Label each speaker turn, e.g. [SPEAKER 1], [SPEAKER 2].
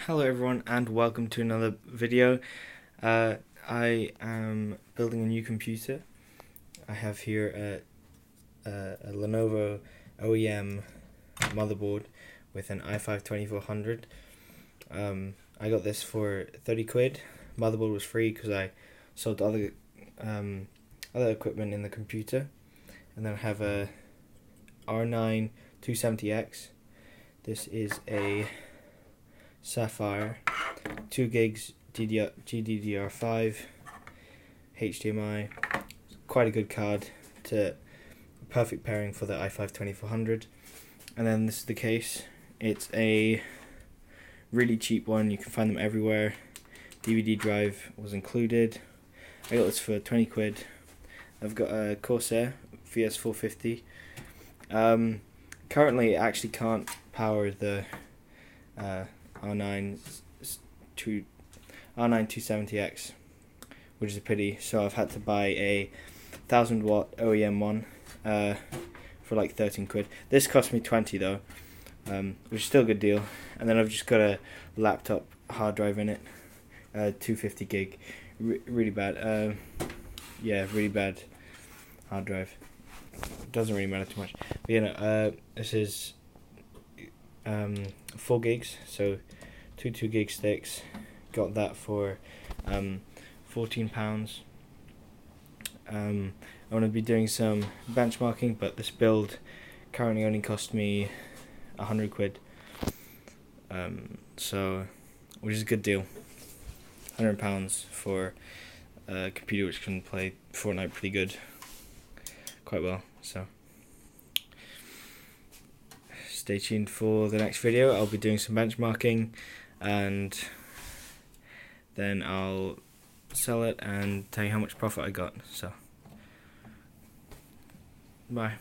[SPEAKER 1] Hello everyone and welcome to another video. I am building a new computer. I have here a Lenovo OEM motherboard with an i5-2400. I got this for 30 quid. Motherboard was free because I sold other equipment in the computer. And then I have a R9 270X. This is a Sapphire, 2 gigs GDDR5, HDMI, quite a good card, perfect pairing for the i5-2400. And then this is the case. It's a really cheap one, you can find them everywhere. DVD drive was included. I got this for 20 quid. I've got a Corsair VS450. Currently it actually can't power the R9 270X, which is a pity, so I've had to buy a 1000 watt OEM one for like 13 quid. This cost me 20 though, which is still a good deal. And then I've just got a laptop hard drive in it, 250 gig, really bad, really bad hard drive. Doesn't really matter too much, but this is 4 gigs, so two 2 gig sticks. Got that for £14. I want to be doing some benchmarking, but this build currently only cost me 100 quid, so which is a good deal. £100 for a computer which can play Fortnite pretty good, quite well. So stay tuned for the next video. I'll be doing some benchmarking and then I'll sell it and tell you how much profit I got. So bye.